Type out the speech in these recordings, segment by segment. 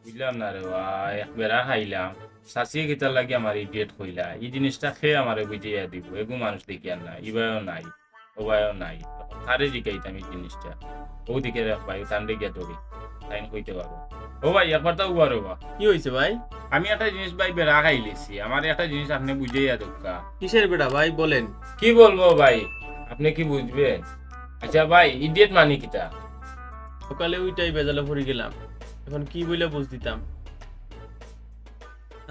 বুঝলাম না রে ভাই, এক বেড়া খাইলাম শাসিয়ে কিতার লাগে আমার ইডিয়েট কইলা এই জিনিসটা খেয়ে আমারে বুঝিয়ে দিব এগু মানুষ দেখি আর না ইবায়ও নাই ওবায়ও নাই কারে জিগাইতাম এই জিনিসটা ও দিকে রাখ ভাই তান্ডে গিয়া ধরি তাই কইতে পারবো। ও ভাই একবার তো উবার হবা। কি হয়েছে ভাই? আমি একটা জিনিস ভাই বেড়া খাইলেছি, আমার একটা জিনিস আপনি বুঝাইয়া দোকা। কিসের বেটা ভাই বলেন? কি বলবো ভাই, আপনি কি বুঝবেন? আচ্ছা ভাই, ইডিয়েট মানে কিটা? সকালে ওইটাই বেজালে পড়ে গেলাম, এখন কি বইলে বুঝ দিতাম।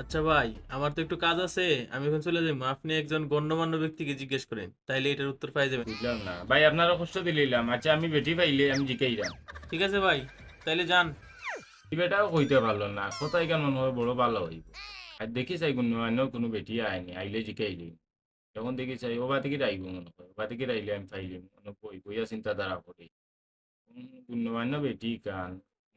আচ্ছা ভাই, আমার তো একটু কাজ আছে, আমি এখন চলে যাবো। আপনি একজন গণ্যমান্য ব্যক্তিকে জিজ্ঞেস করেন, তাইলে এটার উত্তর পাই যাবেন। বুঝলাম না ভাই, আপনারও কষ্ট দিলাম। আচ্ছা আমি বেটি পাইলে আমি জিকাইলাম। ঠিক আছে ভাই, তাইলে যান। এই বেটাও কইতে পারলো না, কোথায় কেন মনে হয় বড় ভালো হইব। আর দেখি চাই অন্য কোনো বেটি আয়নি, আইলে জিকাইলি। যখন দেখি চাই ওবা থেকে আইব মনে হয়, ওবা থেকে আইলে আমি পাইলাম মনে বই বইয়া চিন্তাধারা করি অন্য বেটি কান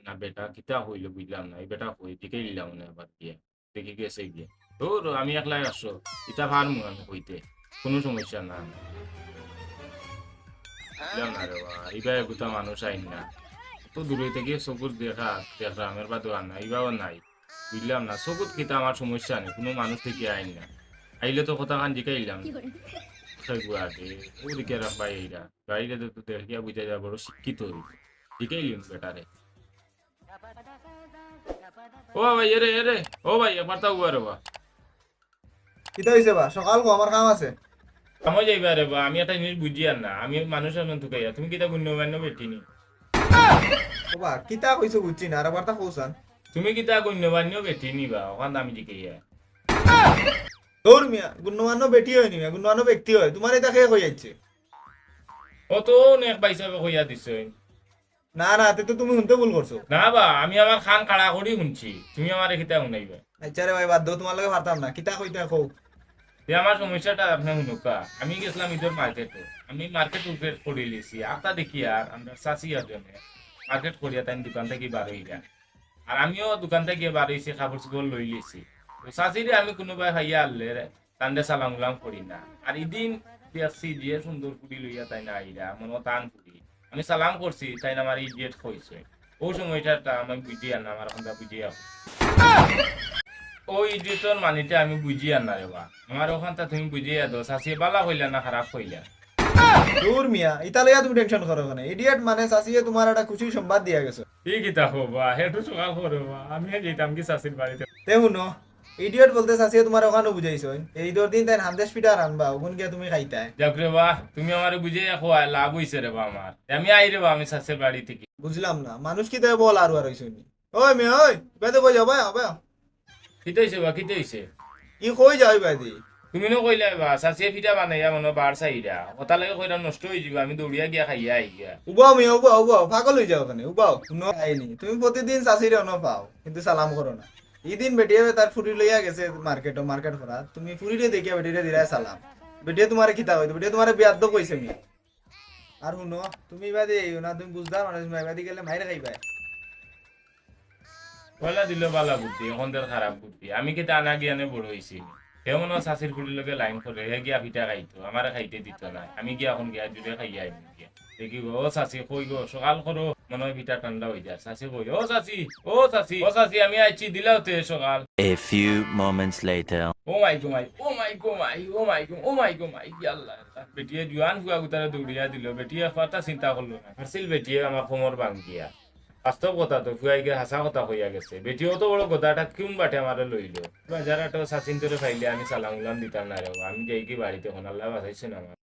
না বেটা কিতা হইলো বুঝলাম না। এই বেটা হই জিকাইলাম মনে আবার গিয়া দেখি গেছে গিয়া তোর আমি একলাই আসো ইটা পারমু আমি কইতে, কোনো সমস্যা না। বুঝলাম না রে বা, এইবার গোটা মানুষ আইন না তো দূরে থেকে চকুর দেখা দেখা আমার বা দোয়ার না এইবারও নাই। বুঝলাম না চকুত কিতা আমার সমস্যা নেই, কোনো মানুষ থেকে আইন না। আইলে তো কথা খান জিকাইলাম গুয়াহাটি ওদিকে রাখবা এইরা গাড়িটা তো দেখিয়া বুঝা যায় বড় শিক্ষিত জিকাইলিম বেটারে। ও ভাই এরে এরে, ও ভাই একবার তাও রে বা কিতা হইছে বা? সকাল গো আমার কাম আছে। আমার যাইবা রে বা, আমি একটা জিনিস বুঝি আর না, আমি মানুষের মন তুকাইয়া তুমি কিতা গণ্যমান্য বেটি নি? ও বা কিতা কইছো বুঝছি না, আর একবার তা কইছান। তুমি কিতা গণ্যমান্য বেটি নিবা ওখান আমি জিকাইয়া তোর মিয়া গুণমান্য বেটি হয় নি মিয়া, গুণমান্য ব্যক্তি হয়। তোমার এটা খেয়ে কই যাচ্ছে? ও তো অনেক পয়সা কইয়া দিছে। না না, তে তো তুমি শুনতে ভুল করছো। না বা, আমি আমার খান কাড়া করি শুনছি, তুমি আমার খিতা শুনাইবে। আচ্ছা রে ভাই, বাদ দাও, তোমার লগে পারতাম না। কিতা কইতা কও। যে আমার সমস্যাটা আপনি শুনুকা, আমি গেছিলাম ঈদের মার্কেটে, আমি মার্কেট উঠে করে লিছি আটা দেখি আর আমরা চাষিয়ার জন্য মার্কেট করিয়া তাই দোকান থেকে বার হইয়া আর আমিও দোকান থেকে বার হয়েছি, কাপড় চোপড় লই লিছি। তো চাষিরে আমি কোনোবাই খাইয়া আনলে তান্ডে সালাম গুলাম করি না। আর এদিন দেখছি যে সুন্দর কুড়ি লইয়া তাই না আইরা মনে টান কুড়ি, আমি সালাম করছি তাই না আমার ইডিয়েট হয়েছে। ও সময়টা আমি বুঝিয়ে না, আমার এখন বুঝিয়ে ওই ইডিয়টর মানিটা আমি বুঝি আর না রে বা, আমার ওখানটা তুমি বুঝিয়ে দাও চাষি বালা হইলা না খারাপ হইলা। তোর মিয়া ইতা লইয়া তুমি টেনশন করো কেন? ইডিয়েট মানে চাচিয়ে তোমার একটা খুশির সংবাদ দিয়া গেছে। ঠিক ইতা হবা হেটু সকাল করবা, আমি যেতাম কি চাষির বাড়িতে। তে শুনো, ইডিয়েট বলতে চাচিয়ে তোমার ওখানে বুঝাইছো। এই তোর দিন তাই হান্দেশ পিঠা রানবা, ওখান গিয়া তুমি খাইতাই। যাক রে বা, তুমি আমার বুঝিয়ে খোয়া লাভ হইছে রে বা আমার। আমি আই রে বা, আমি চাষের বাড়ি থেকে। বুঝলাম না, মানুষ কি তাই বল আর হইছো নি? ওই মেয়ে ওই, বেদে কই যাও ভাই হবে। কিতে হইছে বা, কিতে হইছে? ই কই যাও বেদি? তুমি নো কইলা বা চাষিয়ে পিঠা বানাইয়া মনে বার চাইরা ওটা লাগে কইরা নষ্ট হয়ে যাবে, আমি দৌড়িয়া গিয়া খাইয়া আই গিয়া। উবাও মেয়ে উবাও উবাও, পাগল হয়ে যাও ওখানে উবাও। শুনো আইনি, তুমি প্রতিদিন চাচিরে অন পাও কিন্তু সালাম করো না। ইদিন বেটিয়ে তার ফুরি লইয়া গেছে মার্কেট করা, তুমি ফুরিরে দেখিয়া বেটিরে দিলাই সালাম। বেটিয়ে তোমারে খিতা হইতো, বেটিয়ে তোমারে বিয়াদ্দ কইছে মি। আর শুনো, তুমি বাদে এইও না, তুমি বুঝদার মানুষ বাদি গেলে মাইরে খাইবা। পয়লা দিল বালা বুদ্ধি, এখন তোর খারাপ বুদ্ধি। আমি কি টানা জ্ঞানে বড় হয়েছি? কেমন চাষির ফুলির লগে লাইন করে হে গিয়া পিঠা খাইতো, আমার খাইতে দিত না। আমি গিয়া এখন গিয়া জুড়ে খাইয়া আইব গিয়া দেখি গো ও চাষি কই গো সকাল করো মনে হয় পিঠা ঠান্ডা হয়ে যায়। চাষি কই ও চাষি ও চাষি ও চাষি আমি আইছি দিলাও তে সকাল। A few moments later. ও মাই গো মাই ও মাই গো মাই ও মাই গো ও মাই গো মাই আল্লাহ। বেটিয়ে জুয়ান ফুয়া গুতারে দৌড়িয়া দিল, বেটিয়ে কথা চিন্তা করলো না, হাসিল বেটিয়ে আমার কোমর ভাঙ্গিয়া। বাস্তব কথা তো ফুয়াই গিয়ে হাসা কথা হইয়া গেছে। বেটিও তো বড় কথাটা কিউম বাটে আমারে লইলো। বাজার একটা সাচিন তোরে ফাইলে আমি সালাম উলাম দিতাম না রে, আমি যাই কি বাড়িতে এখন আল্লাহ বাঁচাইছে না আমার।